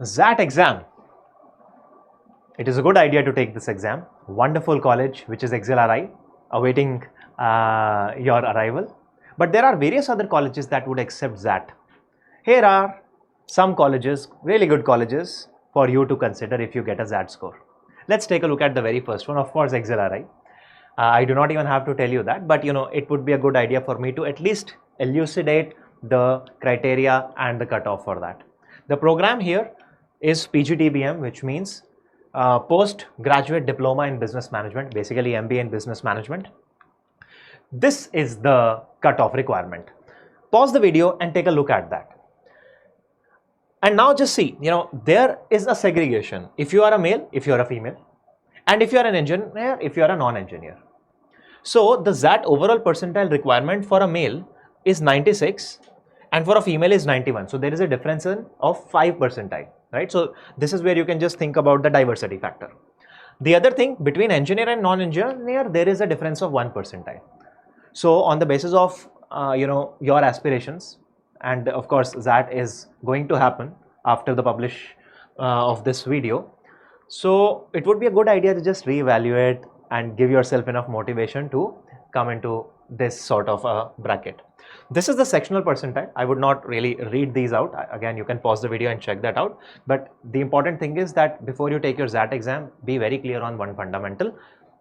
XAT exam. It is a good idea to take this exam. Wonderful college, which is XLRI, awaiting your arrival. But there are various other colleges that would accept XAT. Here are some colleges, really good colleges for you to consider if you get a XAT score. Let's take a look at the very first one, of course, XLRI. I do not even have to tell you that, but it would be a good idea for me to at least elucidate the criteria and the cutoff for that. The program here is PGDBM, which means Postgraduate Diploma in Business Management, basically MBA in Business Management. This is the cutoff requirement. Pause the video and take a look at that. And now just see, there is a segregation. If you are a male, if you are a female, and if you are an engineer, if you are a non-engineer. So the XAT overall percentile requirement for a male is 96 and for a female is 91. So there is a difference of 5 percentile, right? So this is where you can just think about the diversity factor. The other thing, between engineer and non-engineer, there is a difference of 1 percentile. So on the basis of your aspirations, and of course XAT is going to happen after the publish of this video. So it would be a good idea to just reevaluate and give yourself enough motivation to come into this sort of a bracket. This is the sectional percentile. I would not really read these out. Again, you can pause the video and check that out. But the important thing is that before you take your XAT exam, be very clear on one fundamental,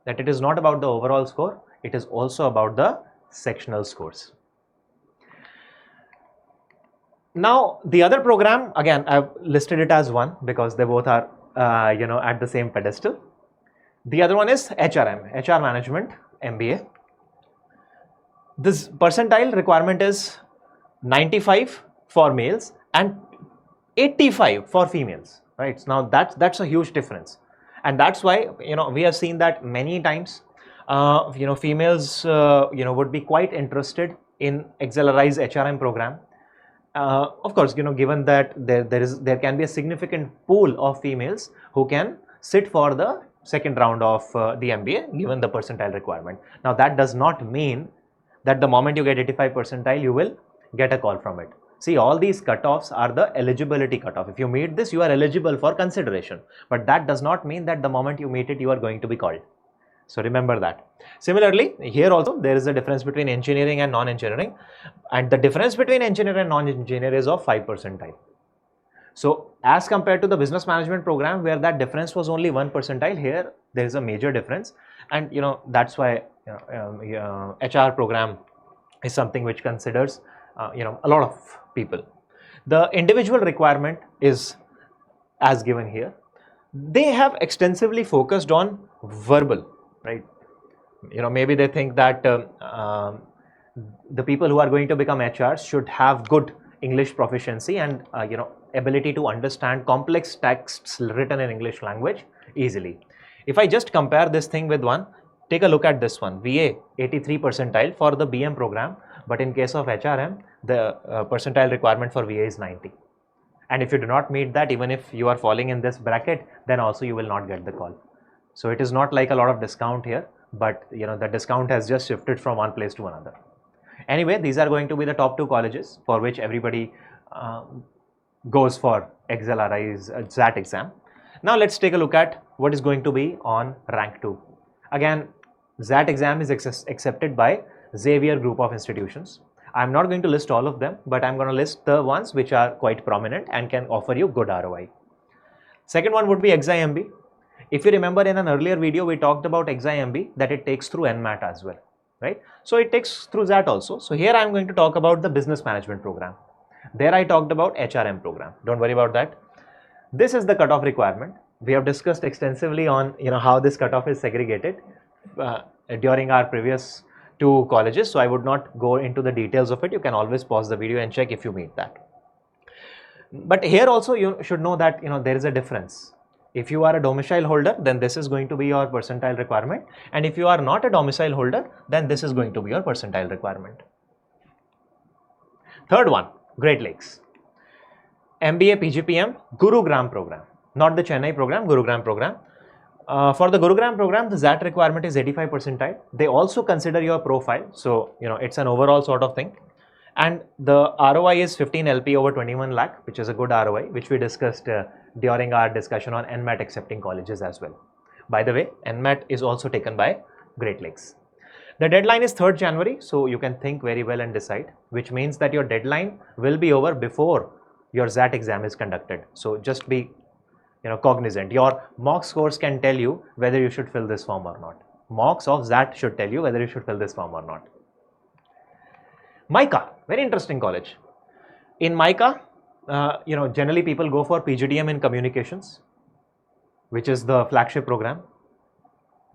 that it is not about the overall score. It is also about the sectional scores. Now, the other program, again, I've listed it as one because they both are, at the same pedestal. The other one is HRM, HR Management, MBA. This percentile requirement is 95 for males and 85 for females, right? Now that's a huge difference, and that's why we have seen that many times females would be quite interested in XLRI's HRM program. Of course, given that there can be a significant pool of females who can sit for the second round of the MBA given the percentile requirement. Now that does not mean that the moment you get 85 percentile you will get a call from it. See, all these cutoffs are the eligibility cutoff. If you meet this, you are eligible for consideration, but that does not mean that the moment you meet it you are going to be called. So remember that. Similarly, here also there is a difference between engineering and non-engineering, and the difference between engineer and non-engineer is of 5 percentile. So as compared to the business management program where that difference was only 1 percentile, here there is a major difference, and that's why HR program is something which considers a lot of people. The individual requirement is as given here. They have extensively focused on verbal, right? Maybe they think that the people who are going to become HRs should have good English proficiency and ability to understand complex texts written in English language easily. If I just compare this thing with one, take a look at this one, VA 83 percentile for the BM program, but in case of HRM, the percentile requirement for VA is 90. And if you do not meet that, even if you are falling in this bracket, then also you will not get the call. So it is not like a lot of discount here, but the discount has just shifted from one place to another. Anyway, these are going to be the top 2 colleges for which everybody goes for XLRI's XAT exam. Now let's take a look at what is going to be on rank 2. Again, XAT exam is accepted by Xavier group of institutions. I'm not going to list all of them, but I'm going to list the ones which are quite prominent and can offer you good ROI. Second one would be XIMB. If you remember, in an earlier video, we talked about XIMB, that it takes through NMAT as well, right? So it takes through XAT also. So here I'm going to talk about the business management program. There I talked about HRM program. Don't worry about that. This is the cutoff requirement. We have discussed extensively on how this cutoff is segregated during our previous 2 colleges. So I would not go into the details of it. You can always pause the video and check if you meet that. But here also you should know that there is a difference. If you are a domicile holder, then this is going to be your percentile requirement, and if you are not a domicile holder, then this is going to be your percentile requirement. Third one, Great Lakes. MBA PGPM Gurugram program, not the Chennai program, Gurugram program. For the Gurugram program, the XAT requirement is 85 percentile. They also consider your profile, so it's an overall sort of thing. And the ROI is 15 LP over 21 lakh, which is a good ROI, which we discussed during our discussion on NMAT accepting colleges as well. By the way, NMAT is also taken by Great Lakes. The deadline is 3rd January, so you can think very well and decide, which means that your deadline will be over before your XAT exam is conducted. So just be cognizant. Your mock scores can tell you whether you should fill this form or not. Mocks of XAT should tell you whether you should fill this form or not. MICA, very interesting college. In MICA, generally people go for PGDM in communications, which is the flagship program,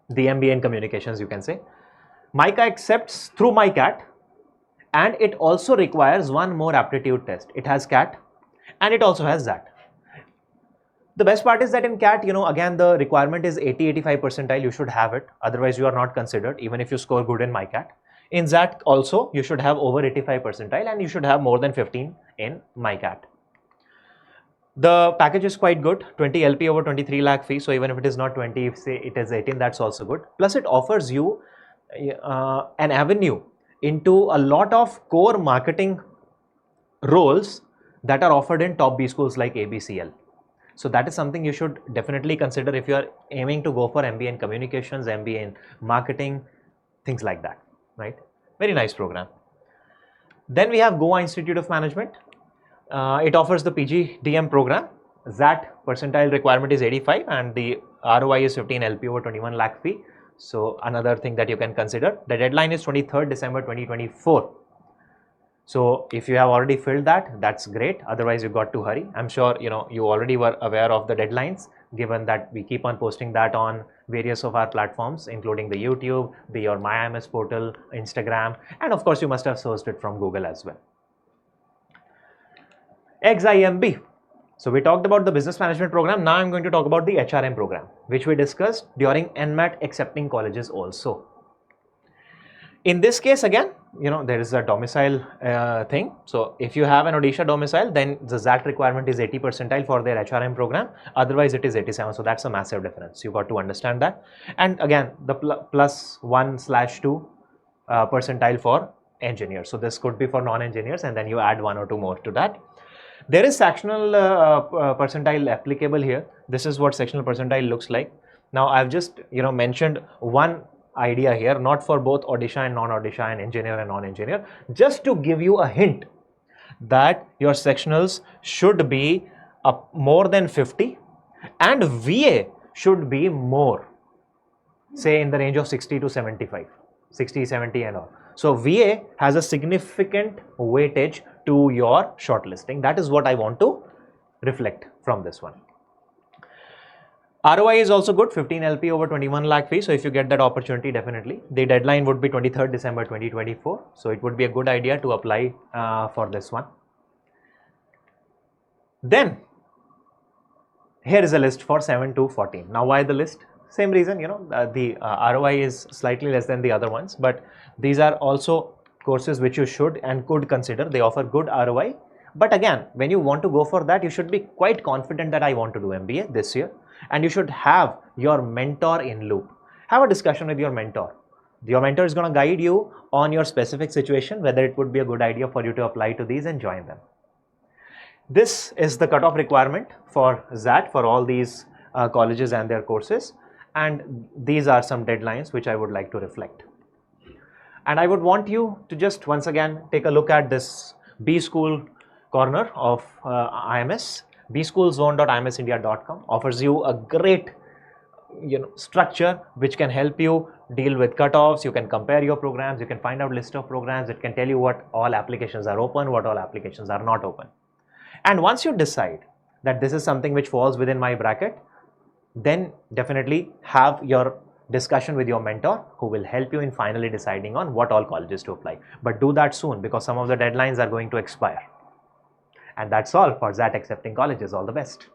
the MBA in communications, you can say. MICA accepts through MICAT, and it also requires one more aptitude test. It has CAT and it also has XAT. The best part is that in CAT, again, the requirement is 80-85 percentile. You should have it. Otherwise, you are not considered, even if you score good in MICAT. In XAT also, you should have over 85 percentile and you should have more than 15 in MICAT. The package is quite good, 20 LP over 23 lakh fee. So even if it is not 20, if say it is 18, that's also good. Plus it offers you an avenue into a lot of core marketing roles that are offered in top B schools like ABCL. So that is something you should definitely consider if you are aiming to go for MBA in communications, MBA in marketing, things like that, right? Very nice program. Then we have Goa Institute of Management. It offers the PGDM program. XAT percentile requirement is 85 and the ROI is 15 LP over 21 lakh fee. So another thing that you can consider. The deadline is 23rd December 2024. So if you have already filled that, that's great. Otherwise, you got to hurry. I'm sure you already were aware of the deadlines, given that we keep on posting that on various of our platforms, including the YouTube, your My IMS portal, Instagram, and of course, you must have sourced it from Google as well. XIMB. So we talked about the business management program. Now I'm going to talk about the HRM program, which we discussed during NMAT accepting colleges also. In this case, again, there is a domicile thing. So if you have an Odisha domicile, then the XAT requirement is 80 percentile for their HRM program. Otherwise, it is 87. So that's a massive difference. You got to understand that. And again, the +1/2 percentile for engineers. So this could be for non-engineers, and then you add 1 or 2 more to that. There is sectional percentile applicable here. This is what sectional percentile looks like. Now I've just mentioned one idea here, not for both Odisha and non-Odisha and engineer and non-engineer, just to give you a hint that your sectionals should be more than 50 and VA should be more, say in the range of 60 to 75, 60, 70 and all. So VA has a significant weightage to your shortlisting. That is what I want to reflect from this one. ROI is also good, 15 LP over 21 lakh fee. So if you get that opportunity, definitely. The deadline would be 23rd December 2024. So it would be a good idea to apply for this one. Then here is a list for 7 to 14. Now why the list? Same reason, the ROI is slightly less than the other ones, but these are also courses which you should and could consider. They offer good ROI. But again, when you want to go for that, you should be quite confident that I want to do MBA this year. And you should have your mentor in loop. Have a discussion with your mentor. Your mentor is going to guide you on your specific situation, whether it would be a good idea for you to apply to these and join them. This is the cutoff requirement for XAT for all these colleges and their courses. And these are some deadlines which I would like to reflect. And I would want you to just once again take a look at this B School corner of IMS. bschoolzone.imsindia.com offers you a great structure which can help you deal with cutoffs. You can compare your programs, you can find out list of programs. It can tell you what all applications are open, what all applications are not open. And once you decide that this is something which falls within my bracket, then definitely have your discussion with your mentor who will help you in finally deciding on what all colleges to apply. But do that soon because some of the deadlines are going to expire. And that's all for XAT accepting colleges. All the best.